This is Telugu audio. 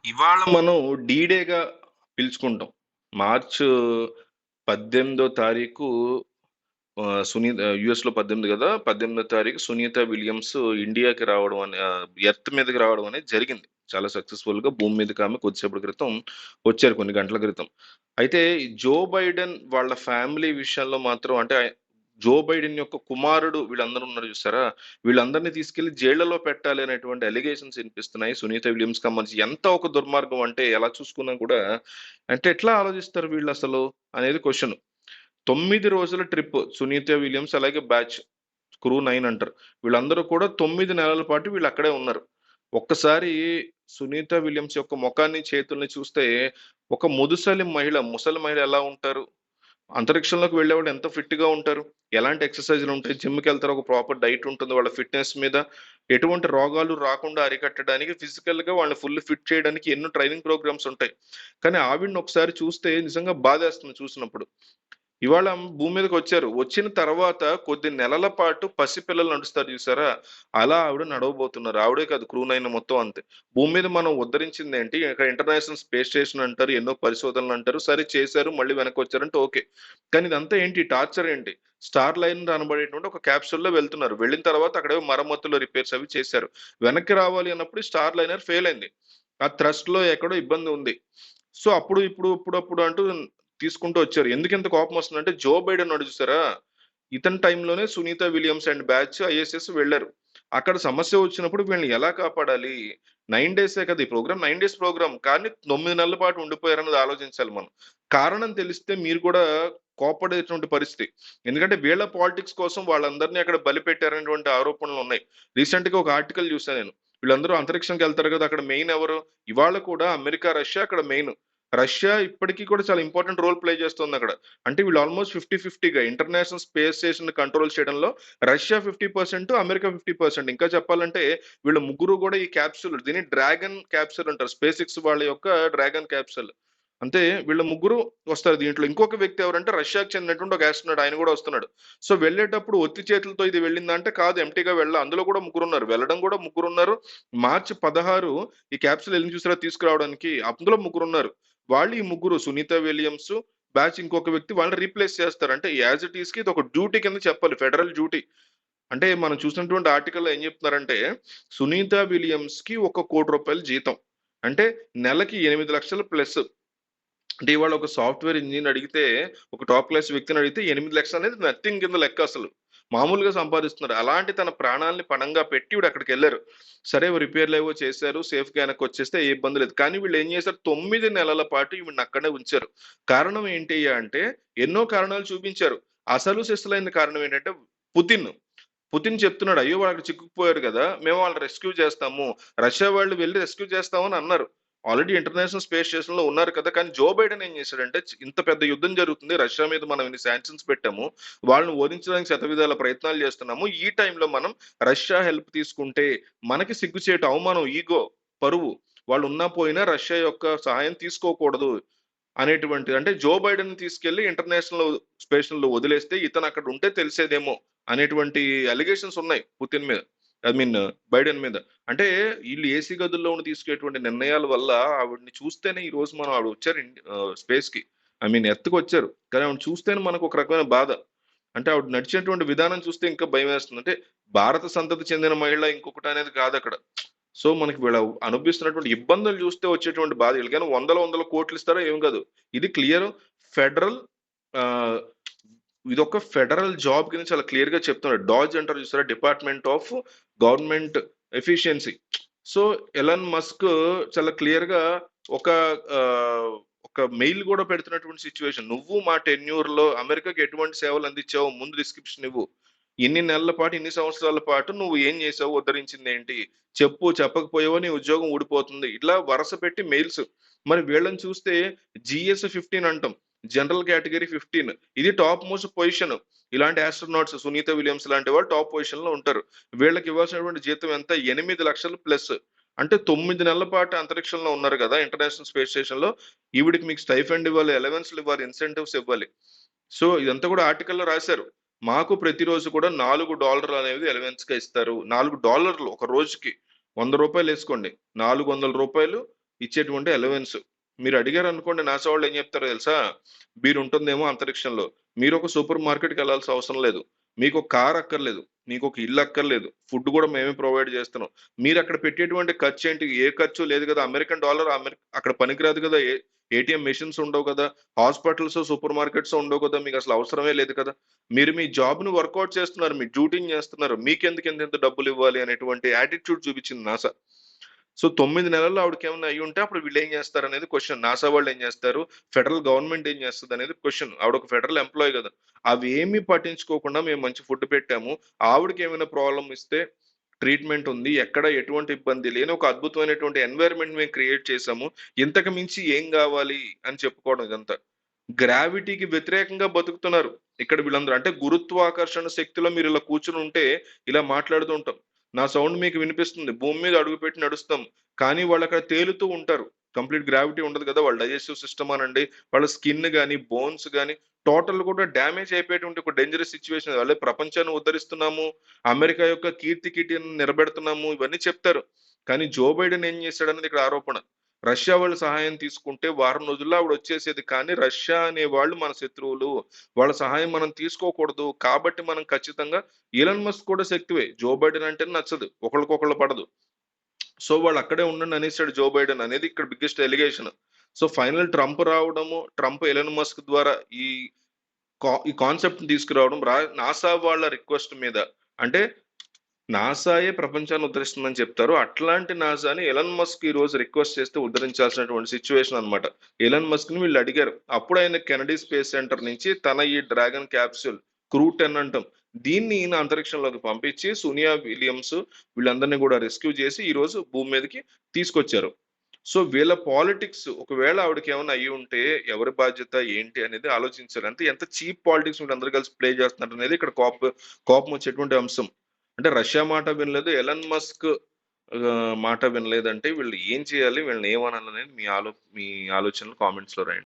ఇవాళ మనం డీడేగా పిలుచుకుంటాం. మార్చ్ 18 తారీఖు యుఎస్‌లో 18 గదా! 18 తారీఖు సునీత విలియమ్స్ ఇండియాకి రావడం ఎర్త్ మీదకి రావడం అనేది జరిగింది. చాలా సక్సెస్‌ఫుల్‌గా భూమి మీదకి ఆమె కొద్దిసేపటి క్రితం వచ్చారు, కొన్ని గంటల క్రితం. అయితే జో బైడెన్ వాళ్ళ ఫ్యామిలీ విషయంలో మాత్రం అంటే జో బైడెన్ యొక్క కుమారుడు వీళ్ళందరూ ఉన్నారు చూసారా? వీళ్ళందరిని తీసుకెళ్ళి జైళ్లలో పెట్టాలి అనేటువంటి అలిగేషన్స్ వినిపిస్తున్నాయి. సునీత విలియమ్స్‌కి సంబంధించి ఎంత ఒక దుర్మార్గం అంటే ఎలా చూసుకున్నా కూడా అంటే ఎట్లా ఆలోచిస్తారు వీళ్ళసలు అనేది క్వెషన్. 9 రోజుల ట్రిప్ సునీత విలియమ్స్ అలాగే బ్యాచ్ క్రూ 9 అంటారు. వీళ్ళందరూ కూడా 9 నెలల పాటు వీళ్ళు అక్కడే ఉన్నారు. ఒక్కసారి సునీత విలియమ్స్ యొక్క ముఖాన్ని, చేతుల్ని చూస్తే ఒక ముసలి మహిళ ఎలా ఉంటారు? అంతరిక్షంలోకి వెళ్ళేవాళ్ళు ఎంత ఫిట్ గా ఉంటారు? ఎలాంటి ఎక్సర్సైజ్‌లు ఉంటాయి? జిమ్‌కి వెళ్తారు. ఒక ప్రాపర్ డైట్ ఉంటుంది. వాళ్ళ ఫిట్‌నెస్ మీద ఎటువంటి రోగాలు రాకుండా అరికట్టడానికి ఫిజికల్‌గా వాళ్ళని ఫుల్ ఫిట్ చేయడానికి ఎన్నో ట్రైనింగ్ ప్రోగ్రామ్స్ ఉంటాయి. కానీ ఆవిడని ఒకసారి చూస్తే నిజంగా బాధేస్తుంది చూసినప్పుడు. ఇవాళ భూమి మీదకొచ్చారు. వచ్చిన తర్వాత కొద్ది నెలల పాటు పసిపిల్లలు నడుస్తారు చూసారా? అలా ఆవిడ నడవబోతున్నారు. ఆవిడే కాదు, క్రూ 9 మొత్తం అంతే. భూమి మీద మనం ఉద్ధరించిందేంటి? ఇక్కడ ఇంటర్నేషనల్ స్పేస్ స్టేషన్ అంటారు, ఎన్నో పరిశోధనలంటారు. సరే చేశారు, మళ్ళీ వెనక్కొచ్చారంటే ఓకే. కానీ ఇదంతా ఏంటి? టార్చర్ ఏంటి? స్టార్ లైనర్ అనబడేటువంటి ఒక క్యాప్సూల్‌లో వెళ్తున్నారు. వెళ్ళిన తర్వాత అక్కడేవో మరమ్మతులు, రిపేర్స్ అవి చేశారు. వెనక్కి రావాలి అన్నప్పుడు స్టార్ లైనర్ ఫెయిల్ అయింది. ఆ థ్రస్ట్‌లో ఎక్కడో ఇబ్బంది ఉంది. సో, అప్పుడు, ఇప్పుడప్పుడు అంటూ తీసుకుంటూ వచ్చారు. ఎందుకింత కోపం వస్తుందంటే, జో బైడెన్ ఉన్నాడు చూసారా? ఇతని టైంలోనే Sunita Williams and batch ISS వెళ్లారు. అక్కడ సమస్య వచ్చినప్పుడు వీళ్ళని ఎలా కాపాడాలి? 9 డేసే కదా! ఈ ప్రోగ్రామ్ 9 డేస్ ప్రోగ్రామ్. కానీ 9 నెలల పాటు ఉండిపోయారన్నది ఆలోచించాలి మనం. కారణం తెలిస్తే మీరు కూడా కోప్పడేటువంటి పరిస్థితి. ఎందుకంటే వీళ్ళ పాలిటిక్స్ కోసం వాళ్ళందరిని అక్కడ బలిపెట్టారనేటువంటి ఆరోపణలున్నాయి. రీసెంట్‌గా ఒక ఆర్టికల్ చూసా నేను. వీళ్ళందరూ అంతరిక్షంకెళ్తారు కదా! అక్కడ మెయిన్ ఎవరు? ఇవాళ కూడా అమెరికా, రష్యా అక్కడ మెయిన్. రష్యా ఇప్పటికి కూడా చాలా ఇంపార్టెంట్ రోల్ ప్లే చేస్తుందక్కడ. అంటే వీళ్ళు ఆల్మోస్ట్ 50-50గా ఇంటర్నేషనల్ స్పేస్ స్టేషన్‌ని కంట్రోల్ చేయడంలో రష్యా 50%, అమెరికా 50%. ఇంకా చెప్పాలంటే వీళ్ళ ముగ్గురు కూడా ఈ క్యాప్సూల్, దీన్ని డ్రాగన్ క్యాప్సూల్ అంటారు. స్పేస్ ఎక్స్ వాళ్ళ యొక్క డ్రాగన్ క్యాప్సూల్. అంతే, వీళ్ళ ముగ్గురు వస్తారు దీంట్లో. ఇంకొక వ్యక్తి ఎవరంటే రష్యాకి చెందినటువంటి ఒక ఆస్ట్రోనాట్, ఆయన కూడా వస్తున్నాడు. సో వెళ్ళేటప్పుడు ఒత్తి చేతులతో ఇది వెళ్ళిందా అంటే కాదు, ఎంప్టీగా అందులో కూడా ముగ్గురున్నారు. వెళ్ళడం కూడా ముగ్గురున్నారు. మార్చి 16 ఈ క్యాప్సూల్ ఎళ్ళింది చూసారా తీసుకురావడానికి, అందులో ముగ్గురున్నారు. వాళ్ళు ఈ ముగ్గురు సునీత విలియమ్స్, బ్యాచ్ ఇంకొక వ్యక్తి వాళ్ళని రీప్లేస్ చేస్తారు. అంటే యాజ్ ఇట్ ఈస్‌కి ఇది ఒక డ్యూటీ కింద చెప్పాలి. Federal duty. అంటే మనం చూసినటువంటి ఆర్టికల్‌లో ఏం చెప్తున్నారంటే, సునీత విలియమ్స్‌కి ఒక ₹1,00,00,000 జీతం. అంటే నెలకి 8,00,000 ప్లస్. అంటే ఇవాళ ఒక సాఫ్ట్‌వేర్ ఇంజినీర్‌ని అడిగితే, ఒక టాప్ క్లాస్ వ్యక్తిని అడిగితే 8,00,000 అనేది నథింగ్ కింద లెక్క అసలు. మామూలుగా సంపాదిస్తున్నారు. అలాంటి తన ప్రాణాల్ని పణంగా పెట్టి ఈవిడ అక్కడికెళ్లారు. సరే రిపేర్‌లేవో చేశారు. సేఫ్‌గా వెనక్కొచ్చేస్తే ఏ ఇబ్బంది లేదు. కానీ వీళ్ళేం చేశారు, 9 నెలల పాటు ఈవిడని అక్కడే ఉంచారు. కారణం ఏంటి అంటే, ఎన్నో కారణాలు చూపించారు. అసలు సిసలైన కారణం ఏంటంటే పుతిన్. పుతిన్ చెప్తున్నాడు, అయ్యో! వాళ్ళు చిక్కుకుపోయారు గదా! మేము వాళ్ళని రెస్క్యూ చేస్తాము. రష్యా వాళ్ళు వెళ్లి రెస్క్యూ చేస్తామని అన్నారు. ఆల్రెడీ ఇంటర్నేషనల్ స్పేస్ స్టేషన్‌లో ఉన్నారు కదా! కానీ జో బైడెన్ ఏం చేశాడంటే, ఇంత పెద్ద యుద్ధం జరుగుతుంది. రష్యా మీద మనం ఇన్ని సాంక్షన్స్ పెట్టాము. వాళ్ళని ఓడించడానికి శతవిధాల ప్రయత్నాలు చేస్తున్నాము. ఈ టైంలో మనం రష్యా హెల్ప్ తీసుకుంటే మనకి సిగ్గుచేటు, అవమానం, ఈగో, పరువు. వాళ్ళు ఉన్నా పోయినా రష్యా యొక్క సహాయం తీసుకోకూడదు అనేటువంటిది. అంటే జో బైడెన్‌ని తీసుకెళ్ళి ఇంటర్నేషనల్ స్టేషన్‌లో వదిలేస్తే ఇతను అక్కడ ఉంటే తెలిసేదేమో అనేటువంటి అలిగేషన్స్ ఉన్నాయి పుతిన్ మీద. ఐ మీన్ బైడెన్ మీద. అంటే ఈళ్ళు ఏసీ గదుల్లో ఉండి తీసుకునేటువంటి నిర్ణయాల వల్ల ఆవిడని చూస్తేనే ఈరోజు మనం ఆవిడ వచ్చారు స్పేస్‌కి. I mean ఎర్త్‌కొచ్చారు. కానీ ఆవిడని చూస్తేనే మనకు ఒక రకమైన బాధ. అంటే ఆవిడ నడిచేటువంటి విధానం చూస్తే ఇంకా భయమేస్తుంది. అంటే భారత సంతతి చెందిన మహిళ ఇంకొకటనేది కాదక్కడ. సో, మనకి వీళ్ళ అనుభవిస్తున్నటువంటి ఇబ్బందులు చూస్తే వచ్చేటువంటి బాధ, ఈళ్ళకేమో వందల వందల కోట్లు ఇస్తారో ఏమి కాదు. ఇది క్లియర్ ఫెడరల్ ఆహ్, ఇదొక ఫెడరల్ జాబ్ కింద చాలా క్లియర్‌గా చెప్తున్నాడు. డాజ్ అంటారు చూసారా? Department of government efficiency. So, Elon Musk చాలా క్లియర్‌గా ఒక ఒక మెయిల్ గూడా పెడుతున్నటువంటి సిట్యుయేషన్. "నువ్వు మా టెన్యూర్‌లో అమెరికాకి ఎటువంటి సేవలు అందించావో ముందు డిస్క్రిప్షన్ ఇవ్వు. ఇన్ని నెలల పాటు, ఇన్ని సంవత్సరాల పాటు నువ్వు ఏం చేసావు? ఉద్ధరించిందేంటి? చెప్పు. చెప్పకపోయావో నీ ఉద్యోగం ఊడిపోతుంది." ఇట్లా వరస పెట్టి మెయిల్స్. మరి వీళ్ళని చూస్తే జీఎస్ 15 అంటాం. General category 15. ఇది టాప్ మోస్ట్ పొజిషన్. ఇలాంటి ఆస్ట్రోనాట్స్ సునీత విలియమ్స్ లాంటి వాళ్ళు టాప్ పొజిషన్‌లో ఉంటారు. వీళ్ళకి ఇవ్వాల్సినటువంటి జీతం ఎంత? 8,00,000 ప్లస్. అంటే 9 నెలల పాటు అంతరిక్షంలో ఉన్నారు గదా! ఇంటర్నేషనల్ స్పేస్ స్టేషన్‌లో. ఈవిడకి మీకు స్టైఫండ్ ఇవ్వాలి, అలవెన్స్‌లు ఇవ్వాలి, ఇన్సెంటివ్స్ ఇవ్వాలి. సో, ఇదంతా కూడా ఆర్టికల్‌లో రాశారు. మాకు ప్రతిరోజు కూడా $4 అనేది అలవెన్స్‌గా ఇస్తారు. $4 ఒక రోజుకి. రూ. 100 ఏసుకోండి. రూ. 400 ఇచ్చేటువంటి అలవెన్స్. మీరు అడిగారనుకోండి నాసా వాళ్ళు ఏం చెప్తారో తెలుసా? మీరుంటుందేమో అంతరిక్షంలో. మీరొక సూపర్ మార్కెట్‌కెళ్ళాల్సిన అవసరం లేదు. మీకొక కార్ అక్కర్లేదు. మీకొక ఇల్లు అక్కర్లేదు. ఫుడ్ గూడా మేమే ప్రొవైడ్ చేస్తున్నాం. మీరక్కడ పెట్టేటువంటి ఖర్చేంటి? ఏ ఖర్చు లేదు గదా! అమెరికన్ డాలర్ అక్కడ పనికిరాదు గదా! ఏటీఎం మెషిన్స్ ఉండవు గదా! హాస్పిటల్స్, సూపర్ మార్కెట్స్ ఉండవు గదా! మీకసలు అవసరమే లేదు కదా! మీరు మీ జాబ్‌ని వర్కౌట్ చేస్తున్నారు. మీ డ్యూటీని చేస్తున్నారు. మీకెందుకు ఇంతింత డబ్బులివ్వాలి అనేటువంటి యాటిట్యూడ్ చూపించింది నాసా. సో 9 నెలల్లో ఆవిడకేమన్నా అయ్యుంటే అప్పుడు వీళ్ళేం జేస్తారనేది క్వెషన్. నాసా వాళ్ళేం జేస్తారు? ఫెడరల్ గవర్నమెంట్ ఏం జేస్తదనేది క్వెషన్. ఆవిడొక ఫెడరల్ ఎంప్లాయీ గదా! అవేమీ పట్టించుకోకుండా మేము మంచి ఫుడ్ పెట్టాము. ఆవిడకేమైనా ప్రాబ్లమ్ ఇస్తే ట్రీట్‌మెంట్ ఉంది. ఎక్కడ ఎటువంటి ఇబ్బంది లేని ఒక అద్భుతమైనటువంటి ఎన్వైర్న్‌మెంట్ మేము క్రియేట్ చేసాము. ఇంతకు మించి ఏం గావాలి అని చెప్పుకోవడం ఇదంతా. గ్రావిటీకి వ్యతిరేకంగా బతుకుతున్నారు. ఇక్కడ వీళ్ళందరూ. అంటే గురుత్వాకర్షణ శక్తిలో మీరిలా కూర్చొనుంటే, ఇలా మాట్లాడుతూ ఉంటాం. నా సౌండ్ మీకు వినిపిస్తుంది. భూమి మీద అడుగుపెట్టి నడుస్తాం. కానీ వాళ్ళక్కడ తేలుతూ ఉంటారు. కంప్లీట్ గ్రావిటీ ఉండదు కదా! వాళ్ళ డైజెస్టివ్ సిస్టమ్ అనండి, వాళ్ళ స్కిన్ గాని, బోన్స్ గాని టోటల్ కూడా డ్యామేజ్ అయిపోయేటువంటి ఒక డేంజరస్ సిట్యుయేషన్. అదే ప్రపంచాన్ని ఉద్ధరిస్తున్నాము. అమెరికా యొక్క కీర్తిని నిలబెడుతున్నాము. ఇవన్నీ చెప్తారు. కానీ జో బైడెన్ ఏం చేశాడన్నది ఇక్కడ ఆరోపణ. రష్యా వాళ్ళ సహాయం తీసుకుంటే వారం రోజుల్లో ఆవిడొచ్చేసేది. కానీ రష్యా అనేవాళ్ళు మన శత్రువులు. వాళ్ళ సహాయం మనం తీసుకోకూడదు. కాబట్టి మనం ఖచ్చితంగా ఎలన్ మస్క్ కూడా శత్రువే. జో బైడెన్ అంటేనే నచ్చదు. ఒకళ్ళకొకళ్ళు పడదు. సో వాళ్ళక్కడే ఉండండి అనేసాడు జో బైడెన్ అనేది ఇక్కడ biggest allegation. So final Trump రావడము, ట్రంప్ ఎలన్ మస్క్ ద్వారా ఈ కాన్సెప్ట్‌ని తీసుకురావడం నాసా వాళ్ళ రిక్వెస్ట్ మీద అంటే నాసాయే ప్రపంచాన్ని ఉద్ధరిస్తుందని చెప్తారు. అట్లాంటి నాసాని ఎలన్ మస్క్ ఈరోజు రిక్వెస్ట్ చేస్తే ఉద్ధరించాల్సినటువంటి సిట్యుయేషన్ అన్నమాట. ఎలన్ మస్క్‌ని వీళ్ళు అడిగారు. అప్పుడు ఆయన కెనడీ స్పేస్ సెంటర్ నుంచి తన ఈ డ్రాగన్ క్యాప్సూల్ క్రూ 10 అంటాం. దీన్ని ఈయన అంతరిక్షంలోకి పంపించి సోనియా విలియమ్స్ వీళ్ళందరిని కూడా రెస్క్యూ చేసి ఈరోజు భూమి మీదకి తీసుకొచ్చారు. సో వీళ్ళ పాలిటిక్స్ ఒకవేళ ఆవిడకేమన్నా అయ్యుంటే ఎవరి బాధ్యత ఏంటి అనేది ఆలోచించాలి. అంటే ఎంత చీప్ పాలిటిక్స్ వీళ్ళందరూ కలిసి ప్లే చేస్తున్నారనేది ఇక్కడ కోపమొచ్చేటువంటి అంశం. అంటే రష్యా మాట వినలేదు. ఎలన్ మస్క్ మాట వినలేదంటే వీళ్ళు ఏం చేయాలి? వీళ్ళని ఏమనాలనేది మీ ఆలోచనలు కామెంట్స్‌లో రాయండి.